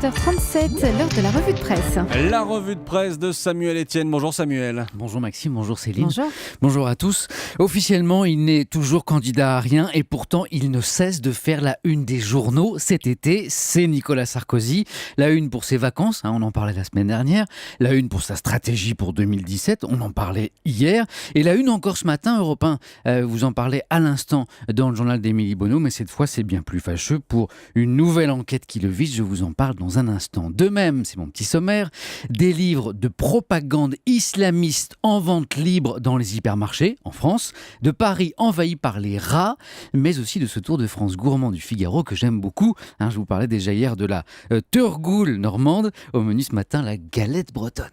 17h37, l'heure de la revue de presse. La revue de presse de Samuel Etienne. Bonjour Samuel. Bonjour Maxime, bonjour Céline. Bonjour. Bonjour à tous. Officiellement, il n'est toujours candidat à rien et pourtant il ne cesse de faire la une des journaux. Cet été, c'est Nicolas Sarkozy. La une pour ses vacances, on en parlait la semaine dernière. La une pour sa stratégie pour 2017, on en parlait hier. Et la une encore ce matin, Europe 1, vous en parlez à l'instant dans le journal d'Émilie Bonneau, mais cette fois c'est bien plus fâcheux pour une nouvelle enquête qui le vise. Je vous en parle dans un instant. De même, c'est mon petit sommaire, des livres de propagande islamiste en vente libre dans les hypermarchés en France, de Paris envahi par les rats, mais aussi de ce tour de France gourmand du Figaro que j'aime beaucoup. Je vous parlais déjà hier de la Turgoule normande. Au menu ce matin, la galette bretonne.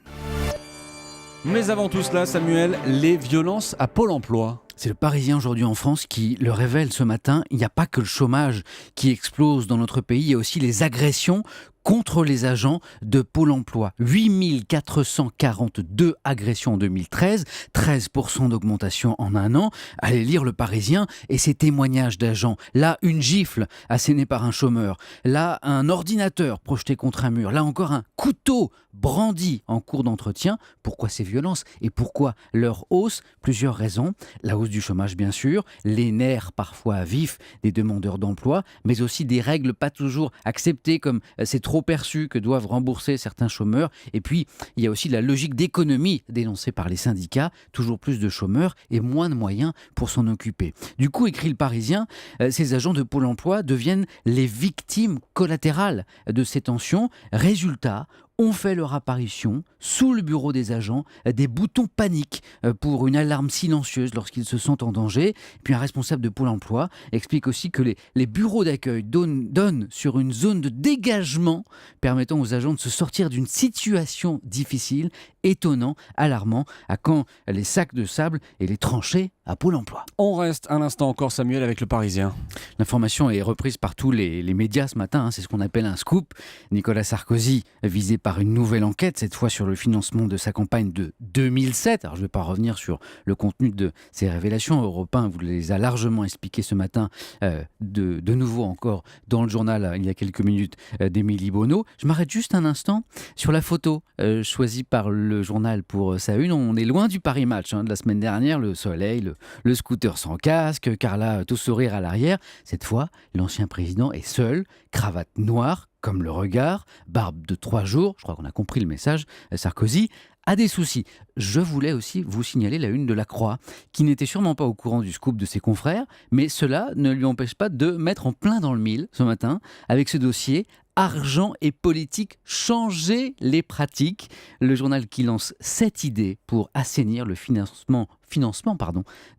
Mais avant tout cela, Samuel, les violences à Pôle emploi. C'est le Parisien aujourd'hui en France qui le révèle ce matin. Il n'y a pas que le chômage qui explose dans notre pays, il y a aussi les agressions contre les agents de Pôle emploi. 8442 agressions en 2013, 13% d'augmentation en un an. Allez lire le Parisien et ses témoignages d'agents. Là, une gifle assénée par un chômeur. Là, un ordinateur projeté contre un mur. Là encore, un couteau brandi en cours d'entretien. Pourquoi ces violences et pourquoi leur hausse? Plusieurs raisons. La hausse du chômage, bien sûr, les nerfs parfois vifs des demandeurs d'emploi, mais aussi des règles pas toujours acceptées comme c'est trop perçu que doivent rembourser certains chômeurs. Et puis, il y a aussi la logique d'économie dénoncée par les syndicats. Toujours plus de chômeurs et moins de moyens pour s'en occuper. Du coup, écrit le Parisien, ces agents de Pôle emploi deviennent les victimes collatérales de ces tensions. Résultat, ont fait leur apparition sous le bureau des agents, des boutons paniques pour une alarme silencieuse lorsqu'ils se sentent en danger. Puis un responsable de Pôle emploi explique aussi que les bureaux d'accueil donnent sur une zone de dégagement permettant aux agents de se sortir d'une situation difficile, étonnant, alarmant, à quand les sacs de sable et les tranchées à Pôle emploi. On reste un instant encore, Samuel, avec le Parisien. L'information est reprise par tous les médias ce matin, c'est ce qu'on appelle un scoop. Nicolas Sarkozy, visé par une nouvelle enquête, cette fois sur le financement de sa campagne de 2007. Alors je ne vais pas revenir sur le contenu de ces révélations. Europe 1 vous les a largement expliquées ce matin, de nouveau encore dans le journal, il y a quelques minutes, d'Émilie Bonneau. Je m'arrête juste un instant sur la photo choisie par le journal pour sa une. On est loin du Paris Match de la semaine dernière, le soleil, le scooter sans casque, Carla tout sourire à l'arrière. Cette fois, l'ancien président est seul, cravate noire, comme le regard, barbe de 3 jours, je crois qu'on a compris le message. Sarkozy a des soucis. Je voulais aussi vous signaler la une de La Croix, qui n'était sûrement pas au courant du scoop de ses confrères, mais cela ne lui empêche pas de mettre en plein dans le mille ce matin avec ce dossier Argent et politique, changer les pratiques. Le journal qui lance 7 idées pour assainir le financement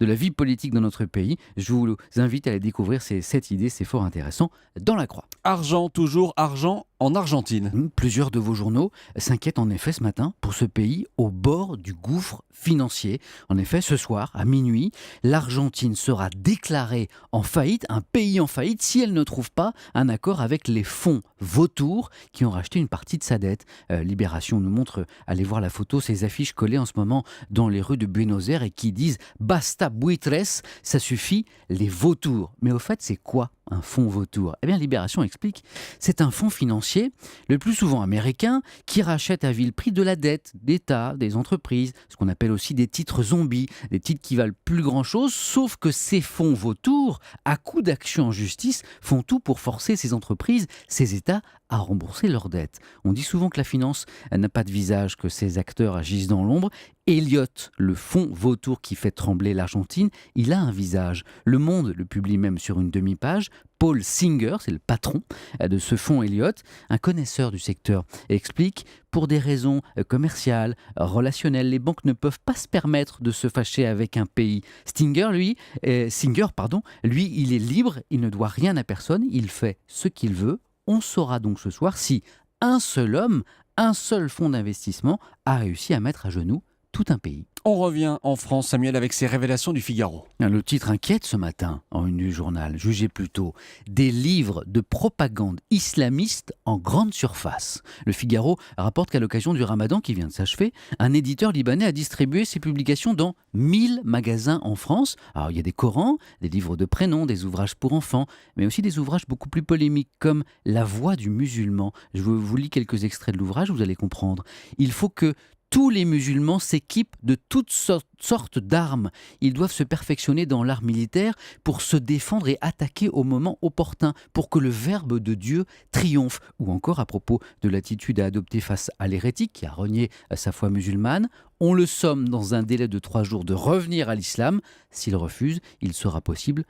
de la vie politique dans notre pays. Je vous invite à les découvrir, ces 7 idées, c'est fort intéressant, dans La Croix. Argent, toujours argent en Argentine. Plusieurs de vos journaux s'inquiètent en effet ce matin pour ce pays au bord du gouffre financier. En effet, ce soir, à minuit, l'Argentine sera déclarée en faillite, un pays en faillite, si elle ne trouve pas un accord avec les fonds vautours qui ont racheté une partie de sa dette. Libération nous montre, allez voir la photo, ces affiches collées en ce moment dans les rues de Buenos Aires et qui disent « Basta buitres », ça suffit, les vautours. Mais au fait, c'est quoi un fonds vautour? Eh bien, Libération explique, c'est un fonds financier, le plus souvent américain, qui rachète à vil prix de la dette d'État, des entreprises, ce qu'on appelle aussi des titres zombies, des titres qui valent plus grand-chose, sauf que ces fonds vautours, à coup d'action en justice, font tout pour forcer ces entreprises, ces États, à rembourser leurs dettes. On dit souvent que la finance n'a pas de visage, que ces acteurs agissent dans l'ombre. Elliott, le fonds vautour qui fait trembler l'Argentine, il a un visage. Le Monde le publie même sur une demi-page. Paul Singer, c'est le patron de ce fonds Elliott, un connaisseur du secteur, explique pour des raisons commerciales, relationnelles, les banques ne peuvent pas se permettre de se fâcher avec un pays. Singer, lui, il est libre, il ne doit rien à personne, il fait ce qu'il veut. On saura donc ce soir si un seul homme, un seul fonds d'investissement a réussi à mettre à genoux tout un pays. On revient en France, Samuel, avec ces révélations du Figaro. Le titre inquiète ce matin en une du journal. Jugez plutôt des livres de propagande islamiste en grande surface. Le Figaro rapporte qu'à l'occasion du Ramadan qui vient de s'achever, un éditeur libanais a distribué ses publications dans 1000 magasins en France. Alors il y a des Corans, des livres de prénoms, des ouvrages pour enfants, mais aussi des ouvrages beaucoup plus polémiques comme La Voix du musulman. Je vous lis quelques extraits de l'ouvrage, vous allez comprendre. Il faut que tous les musulmans s'équipent de toutes sortes d'armes. Ils doivent se perfectionner dans l'art militaire pour se défendre et attaquer au moment opportun, pour que le verbe de Dieu triomphe. Ou encore à propos de l'attitude à adopter face à l'hérétique qui a renié sa foi musulmane, on le somme dans un délai de 3 jours de revenir à l'islam. S'il refuse, il sera passible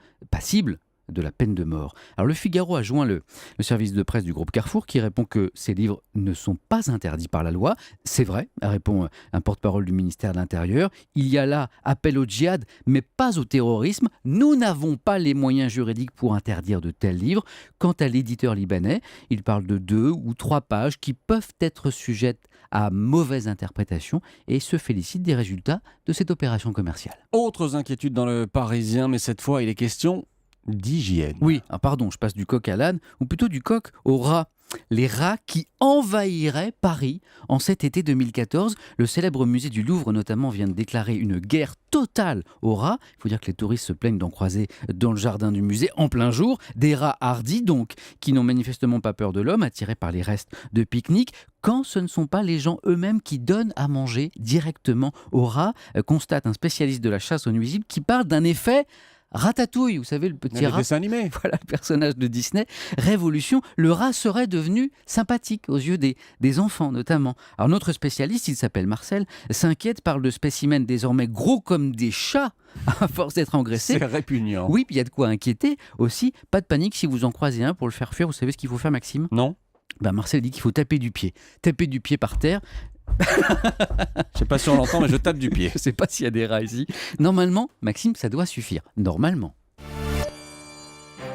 de la peine de mort. Alors le Figaro a joint le service de presse du groupe Carrefour qui répond que ces livres ne sont pas interdits par la loi. C'est vrai, répond un porte-parole du ministère de l'Intérieur. Il y a là appel au djihad, mais pas au terrorisme. Nous n'avons pas les moyens juridiques pour interdire de tels livres. Quant à l'éditeur libanais, il parle de 2 ou 3 pages qui peuvent être sujettes à mauvaise interprétation et se félicite des résultats de cette opération commerciale. Autres inquiétudes dans le Parisien, mais cette fois il est question d'hygiène. Oui, pardon, je passe du coq à l'âne, ou plutôt du coq au rat. Les rats qui envahiraient Paris en cet été 2014. Le célèbre musée du Louvre, notamment, vient de déclarer une guerre totale aux rats. Il faut dire que les touristes se plaignent d'en croiser dans le jardin du musée en plein jour. Des rats hardis, donc, qui n'ont manifestement pas peur de l'homme, attirés par les restes de pique-nique, quand ce ne sont pas les gens eux-mêmes qui donnent à manger directement aux rats, constate un spécialiste de la chasse aux nuisibles qui parle d'un effet Ratatouille, vous savez, le petit Le rat. dessin animé. Voilà le personnage de Disney. Révolution, le rat serait devenu sympathique aux yeux des enfants notamment. Alors notre spécialiste, il s'appelle Marcel, s'inquiète, parle de spécimens désormais gros comme des chats à force d'être engraissés. C'est répugnant. Oui, puis il y a de quoi inquiéter aussi. Pas de panique si vous en croisez un pour le faire fuir. Vous savez ce qu'il faut faire, Maxime ? Non ? Marcel dit qu'il faut taper du pied. Taper du pied par terre. Je sais pas si on l'entend, mais je tape du pied. Je sais pas s'il y a des rats ici. Normalement, Maxime, ça doit suffire. Normalement.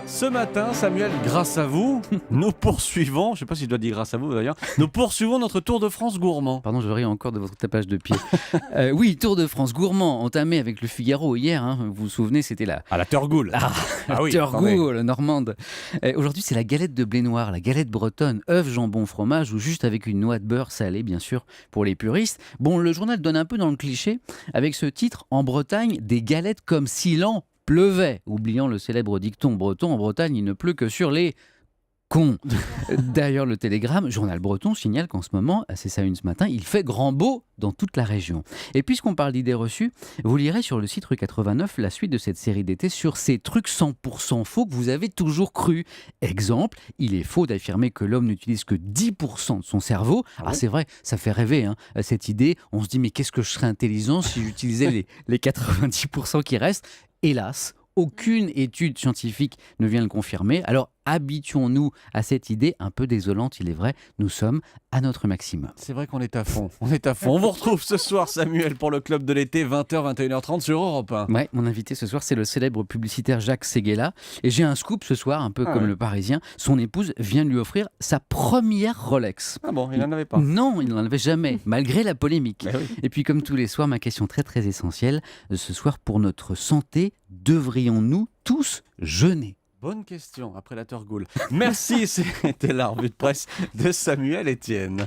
Ce matin, Samuel, grâce à vous, nous poursuivons, je ne sais pas si je dois dire grâce à vous d'ailleurs, nous poursuivons notre Tour de France gourmand. Pardon, je ris encore de votre tapage de pied. Oui, Tour de France gourmand, entamé avec le Figaro hier. Vous vous souvenez, c'était la Turgoule. Oui, Turgoule normande. Aujourd'hui, c'est la galette de blé noir, la galette bretonne, œufs, jambon, fromage, ou juste avec une noix de beurre salée, bien sûr, pour les puristes. Bon, le journal donne un peu dans le cliché avec ce titre: en Bretagne, des galettes comme si l'an pleuvait, oubliant le célèbre dicton breton: en Bretagne, il ne pleut que sur les cons. D'ailleurs, le Télégramme, journal breton, signale qu'en ce moment, c'est sa une ce matin, il fait grand beau dans toute la région. Et puisqu'on parle d'idées reçues, vous lirez sur le site Rue 89 la suite de cette série d'été sur ces trucs 100% faux que vous avez toujours cru. Exemple, il est faux d'affirmer que l'homme n'utilise que 10% de son cerveau. C'est vrai, ça fait rêver, cette idée. On se dit, mais qu'est-ce que je serais intelligent si j'utilisais les 90% qui restent. Hélas, aucune étude scientifique ne vient le confirmer. Alors habituons-nous à cette idée un peu désolante, il est vrai. Nous sommes à notre maximum. C'est vrai qu'on est à fond. On vous retrouve ce soir, Samuel, pour le club de l'été, 20h, 21h30 sur Europe 1. Ouais, mon invité ce soir, c'est le célèbre publicitaire Jacques Séguéla. Et j'ai un scoop ce soir, un peu comme le Parisien. Son épouse vient de lui offrir sa première Rolex. Ah bon, il n'en avait pas. Non, il n'en avait jamais, malgré la polémique. Oui. Et puis comme tous les soirs, ma question très très essentielle, ce soir, pour notre santé, devrions-nous tous jeûner ? Bonne question, après la Turgoule. Merci, c'était la revue de presse de Samuel Etienne.